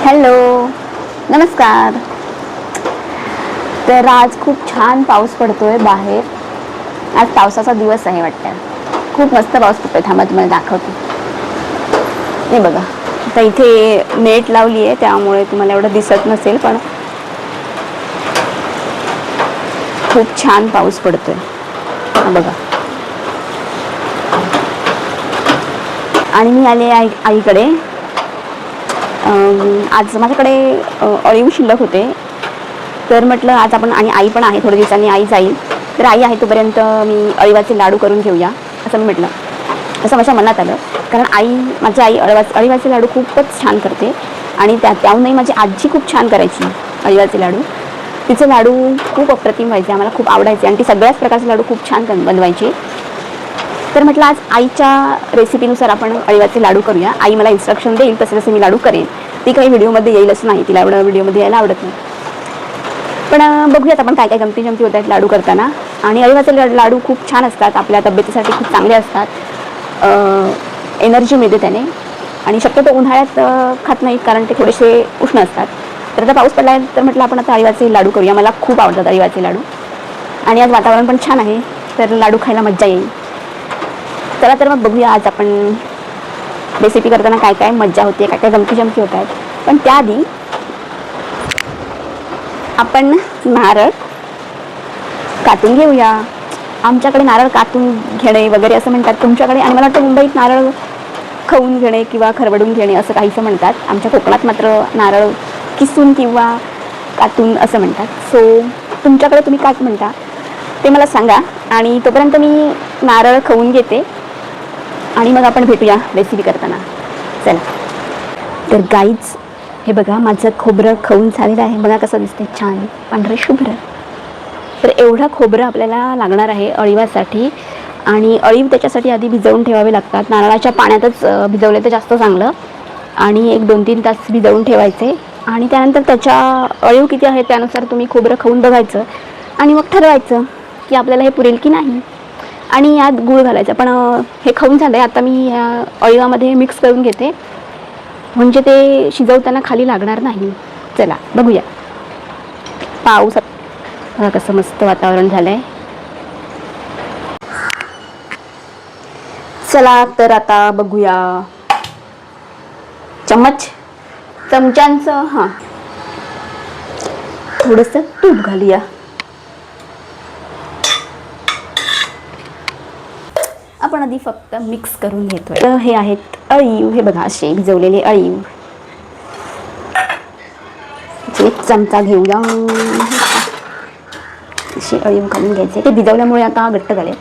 Hello, नमस्कार. तर आज खूप छान पाऊस पडतोय बाहेर. आज पावसाचा दिवस आहे वाटतं. खूप मस्त पाऊस पडतोय. थांबा तुम्हाला दाखवते. हे बघा, आता इथे नेट लावली आहे त्यामुळे तुम्हाला एवढं दिसत नसेल, पण खूप छान पाऊस पडतोय. हा बघा. आणि मी आले आईकडे. आज माझ्याकडे अळीव शिल्लक होते, तर म्हटलं आज आपण, आणि आई पण आहे, थोड्या दिवसांनी आई जाईल, तर आई आहे तोपर्यंत मी अळीवाचे लाडू करून घेऊया असं मी म्हटलं. असं माझ्या मनात आलं, कारण माझी आई अळीवाचे लाडू खूपच छान करते. आणि त्याहूनही माझी आजी खूप छान करायची अळीवाचे लाडू. तिचे लाडू खूप अप्रतिम व्हायचे, आम्हाला खूप आवडायचे, आणि ती सगळ्याच प्रकारचे लाडू खूप छान बनवायची. तर म्हटलं आज आईच्या रेसिपीनुसार आपण अळीवाचे लाडू करूया. आई मला इन्स्ट्रक्शन देईल तसे तसे मी लाडू करेन. ती काही व्हिडिओमध्ये येईलच नाही, तिला एवढं व्हिडिओमध्ये यायला आवडत नाही. पण बघूयात आपण काय काय गमती जमती होत आहेत लाडू करताना. आणि अळीवाचे लाडू खूप छान असतात, आपल्या तब्येतीसाठी खूप चांगले असतात. एनर्जी मिळते त्याने. आणि शक्यतो उन्हाळ्यात खात नाहीत, कारण ते थोडेसे उष्ण असतात. तर आता पाऊस पडला आहे, तर म्हटलं आपण आता अळीवाचे लाडू करूया. मला खूप आवडतात अळीवाचे लाडू, आणि आज वातावरण पण छान आहे, तर लाडू खायला मज्जा येईल. चला तर मग बघूया आज आपण रेसिपी करताना काय काय मज्जा होते, काय काय गमती जमती होत आहेत. पण त्याआधी आपण नारळ काटून घेऊया. आमच्याकडे नारळ काटून घेणे वगैरे असं म्हणतात, तुमच्याकडे, आणि मला वाटतं मुंबईत नारळ खवून घेणे किंवा खरवडून घेणे असं काहीसं म्हणतात. आमच्या कोकणात मात्र नारळ किसून किंवा काटून असं म्हणतात. सो तुमच्याकडे तुम्ही काय म्हणता ते मला सांगा. आणि तोपर्यंत मी नारळ खवून घेते, आणि मग आपण भेटूया रेसिपी करताना. चला तर गाईज, हे बघा माझं खोबरं खवून झालेलं आहे. बघा कसं दिसतंय, छान पांढरे शुभ्र. तर एवढं खोबरं आपल्याला लागणार आहे अळीवासाठी. आणि अळीव त्याच्यासाठी आधी भिजवून ठेवावे लागतात. नारळाच्या पाण्यातच भिजवले तर जास्त चांगलं. आणि एक 2-3 तास भिजवून ठेवायचे. आणि त्यानंतर त्याच्या अळीव किती आहे त्यानुसार तुम्ही खोबरं खवून बघायचं, आणि मग ठरवायचं की आपल्याला हे पुरेल की नाही. आणि यात गूळ घालायचा. पण हे खाऊन झालं आहे, आता मी या अळीवामध्ये मिक्स करून घेते, म्हणजे ते शिजवताना खाली लागणार नाही. चला बघूया. पाऊस बघा कसं मस्त वातावरण झालं आहे. चला तर आता बघूया. चमच्यांचं हां थोडंसं तूप घालूया. आपण आधी फक्त मिक्स करून घेतोय. तर हे आहेत अळीव. हे बघा असे भिजवलेले अळीव. एक चमचा घेऊया. असे अळीव घालून घ्यायचे. ते भिजवल्यामुळे आता घट्ट झाले.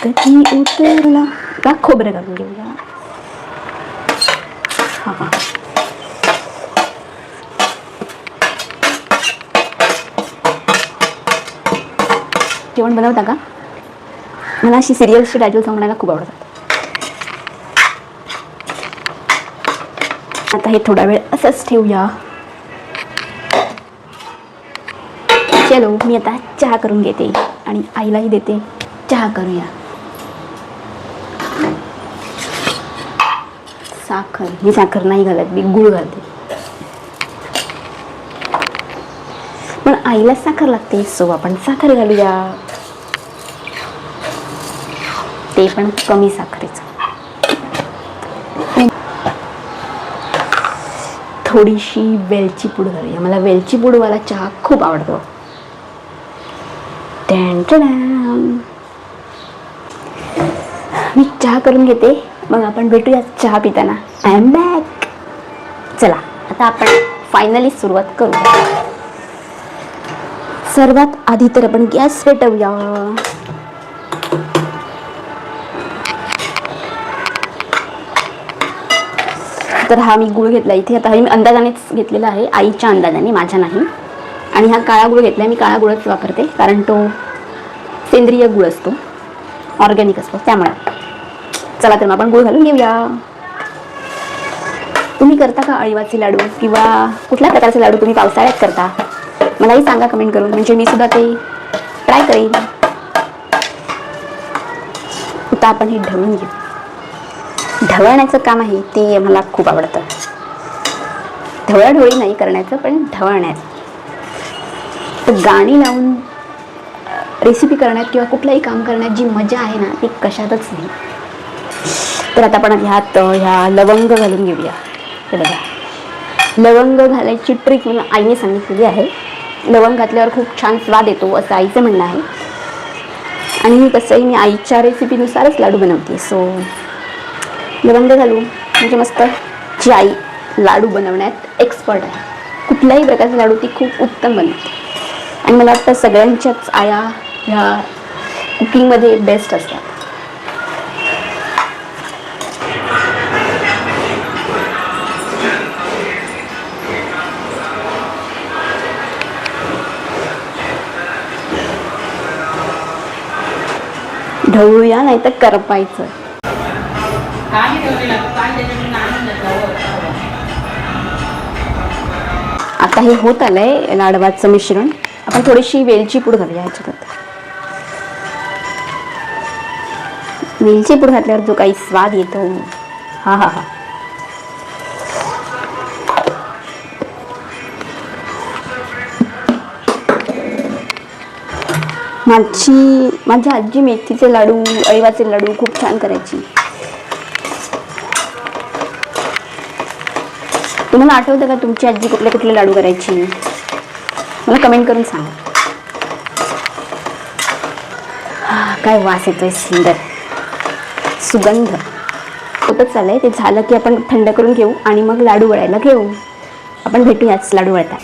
कधी उतरला का खोबरं घालून घेऊया. हा जेवण बनवता का? मला अशी सिरियल्सची टायटल सांगायला खूप आवडतात. आता हे थोडा वेळ असंच ठेवूया. चलो, मी आता चहा करून घेते आणि आईलाही देते. चहा करूया. साखर, मी साखर नाही घालत, मी गूळ घालते. पण आईला साखर लागते, सो आपण साखर घालूया. ते पण कमी साखरेचं. थोडीशी वेलची पूड घालूया. मला वेलची पूडवाला चहा खूप आवडतो. मी चहा करून घेते, मग आपण भेटूया चहा पिताना. I am back. चला आता आपण फायनली सुरुवात करू. सर्वात आधी तर आपण गॅस पेटवूया. तर हा मी गूळ घेतला इथे. आता हे मी अंदाजानेच घेतलेला आहे, आईच्या अंदाजाने, माझ्या नाही. आणि हा काळा गूळ घेतला. मी काळा गूळच वापरते, कारण तो सेंद्रिय गूळ असतो, ऑर्गॅनिक असतो, त्यामुळे. चला तर मग आपण गूळ घालून घेऊया. तुम्ही करता का अळीवाचे लाडू, किंवा कुठल्या प्रकारचे लाडू तुम्ही पावसाळ्यात करता? मलाही सांगा कमेंट करून, म्हणजे मी सुद्धा ते ट्राय करेन. आता आपण हे ढवळून घेऊ. ढवळण्याचं काम आहे ते मला खूप आवडतं. ढवळाढवळी नाही करण्याचं, पण ढवळण्याचं. तर गाणी लावून रेसिपी करण्यात किंवा कुठलंही काम करण्यात जी मजा आहे ना, ती कशातच नाही. तर आता आपण ह्या लवंग घालून घेऊया. हे बघा, लवंग घालायची ट्रिक मला आईने सांगितलेली आहे. लवंग घातल्यावर खूप छान स्वाद येतो असं आईचं म्हणणं आहे. आणि मी आईच्या रेसिपीनुसारच लाडू बनवते. सो लवंग घालू म्हणजे मस्त. जी आई लाडू बनवण्यात एक्सपर्ट आहे, कुठल्याही प्रकारचे लाडू ती खूप उत्तम बनवते. आणि मला वाटतं सगळ्यांच्याच आया ह्या कुकिंगमध्ये बेस्ट असतात. ढवळूया नाही तर करपायचं. आता हे होत आलंय लाडवाचं मिश्रण. आपण थोडीशी वेलची पूड घालूया ह्याच्यात. वेलची पूड घातल्यावर जो काही स्वाद येतो, हा हा हा. माझी आजी मेथीचे लाडू, अळीवाचे लाडू खूप छान करायची. तुम्हाला आठवतं का तुमची आजी कुठले कुठले लाडू करायची? मला कमेंट करून सांगा. काय वास येतोय सुंदर, सुगंध होतच चाललंय. ते झालं की आपण थंड करून घेऊ आणि मग लाडू वळायला घेऊ. आपण भेटूयाच लाडू वळता.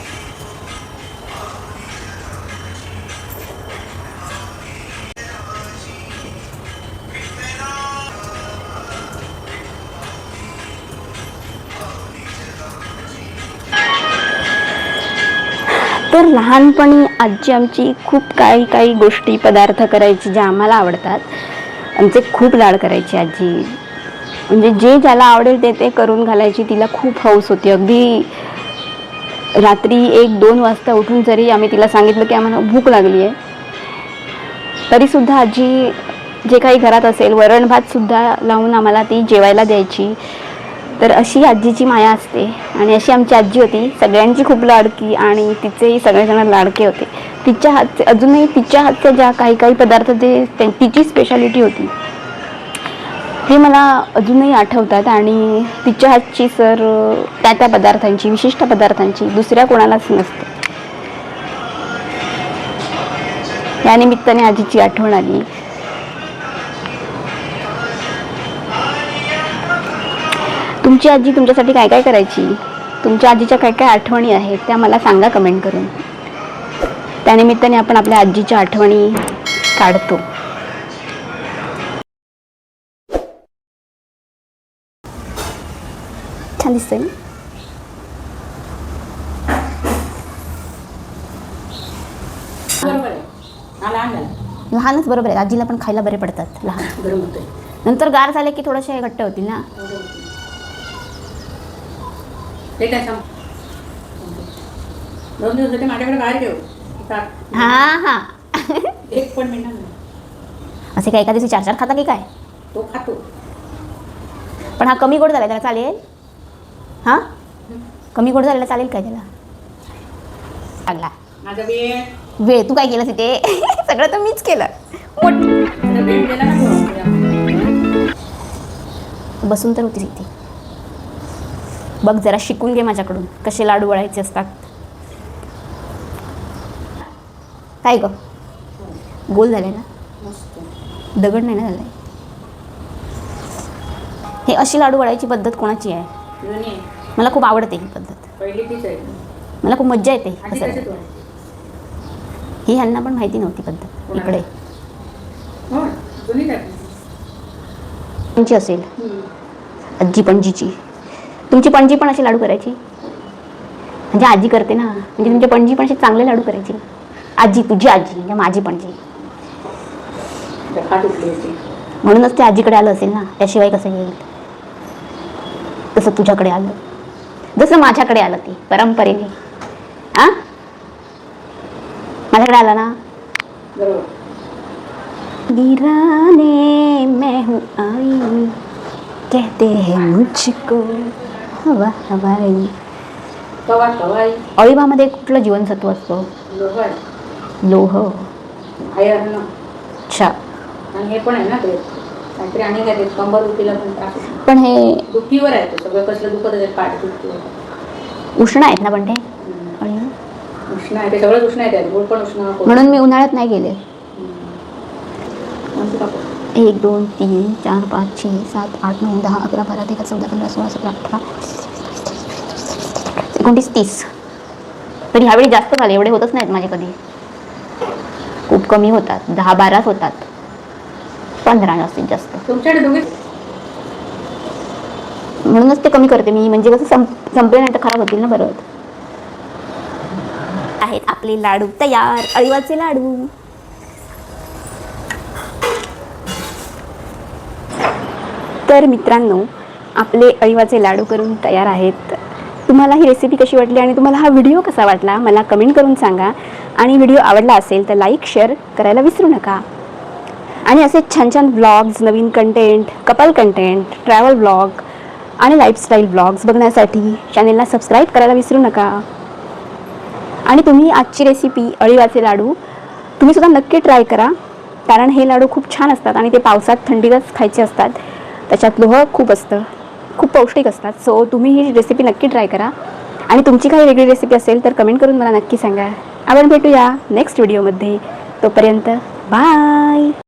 तर लहानपणी आजी आमची खूप काही गोष्टी पदार्थ करायची ज्या आम्हाला आवडतात. आमचे खूप लाड करायची आजी. म्हणजे जे ज्याला आवडेल ते करून घालायची. तिला खूप हौस होती. अगदी रात्री 1-2 वाजता उठून जरी आम्ही तिला सांगितलं की आम्हाला भूक लागली आहे, तरीसुद्धा आजी जे काही घरात असेल वरण भात सुद्धा लावून आम्हाला ती जेवायला द्यायची. तर अशी आजीची माया असते. आणि अशी आमची आजी होती, सगळ्यांची खूप लाडकी आणि तिचेही सगळेजण लाडके होते. तिच्या हातचे अजूनही तिच्या हातच्या ज्या काही पदार्थ तिची स्पेशालिटी होती हे मला अजूनही आठवतात. आणि तिच्या हातची सर त्या पदार्थांची, विशिष्ट पदार्थांची दुसऱ्या कोणालाच नसते. या निमित्ताने आजीची आठवण आली. तुमची आजी तुमच्यासाठी काय काय करायची? तुमच्या आजीच्या काय काय आठवणी आहेत त्या मला सांगा कमेंट करून. त्यानिमित्ताने आपण आपल्या आजीच्या आठवणी काढतो. छान दिसतंय ना? लहानच बरोबर आहे. आजीला पण खायला बरे पडतात लहान. नंतर गार झाले की थोडेसे घट्ट होतील ना. ते काय सांग, 2 दिवसासाठी माझ्याकडे बाहेर घेऊ. हा एक पण मिळणार नाही. असे काय एका दिवशी 4-4 खाता की काय? तो खातो, पण हा कमी गोड झाला, त्याला चालेल? हा कमी गोड झालेला चालेल काय त्याला? चांगला माझा वेळ तू काय केलंस इथे? सगळं तर मीच केलं. बसून तर होतीस इथे. बघ जरा शिकून घे माझ्याकडून कसे लाडू वळायचे असतात. काय ग गोल झाले ना? दगड नाही ना झालाय. हे अशी लाडू वळायची पद्धत कोणाची आहे? मला खूप आवडते ही पद्धत. मला खूप मज्जा येते. ही ह्यांना पण माहिती नव्हती पद्धत इकडे. तुमची असेल आजी पणजीची. तुमची पणजी पण अशी लाडू करायची? म्हणजे आजी करते ना, म्हणजे तुमची पणजी पण असे चांगले लाडू करायची. आजी तुझी आजी म्हणजे माझी पणजी. म्हणूनच ते आजीकडे आलं असेल ना, त्याशिवाय कसं येईल? तसं तुझ्याकडे आलं, जसं माझ्याकडे आलं ते परंपरेने. हा माझ्याकडे आला ना. गिराने मैं हूँ आई, कहते हैं मुझको हवा हवाई. कवा कवाई अळीवामध्ये कुठलं जीवनसत्व असतं? लोह लोह. आयर्न. अच्छा. आणि हे पण आहे ना ते काहीतरी आणि काय ते कंबर दुखीला पण त्रास होतो. पण हे दुखीवर आहे ते सगळं कसलं दुखत असेल पाठ दुखीवर. उष्ण आहेत ना पण ते अळी? उष्ण आहे ते सगळंच उष्ण आहे त्यात गुळ पण उष्ण म्हणून मी उन्हाळ्यात नाही गेले. कोणतं टाकू? 1 2 3 4 5 6 7 8 9 10 11 12 13 14 15 16 17 18 29 30. तर ह्यावेळी जास्त झाले, एवढे होतच नाहीत माझे कधी. खूप कमी होतात, 10-12 होतात, 15 जास्तीत जास्त. तुमच्याकडे दोघे म्हणूनच ते कमी करते मी, म्हणजे कसं संपले नाही तर खराब होतील ना परत. आहेत आपले लाडू तयार, अळीवाचे लाडू. तर मित्रांनो, आपले अळीवाचे लाडू करून तयार आहेत. तुम्हाला ही रेसिपी कशी वाटली आणि तुम्हाला हा व्हिडिओ कसा वाटला मला कमेंट करून सांगा. आणि व्हिडिओ आवडला असेल तर लाईक शेअर करायला विसरू नका. आणि असे छान छान व्लॉग्स, नवीन content, couple content, travel vlog आणि लाईफस्टाईल व्लॉग्स बघण्यासाठी चॅनेलला सबस्क्राईब करायला विसरू नका. आणि तुम्ही आजची रेसिपी अळीवाचे लाडू तुम्हीसुद्धा नक्की ट्राय करा, कारण हे लाडू खूप छान असतात आणि ते पावसात थंडीतच खायचे असतात. त्याच्यात लोह खूप असतं, खूप पौष्टिक असतात. सो तुम्ही ही रेसिपी नक्की ट्राय करा. आणि तुमची काही वेगळी रेसिपी असेल तर कमेंट करून मला नक्की सांगा. आपण भेटूया नेक्स्ट व्हिडिओमध्ये. तोपर्यंत बाय.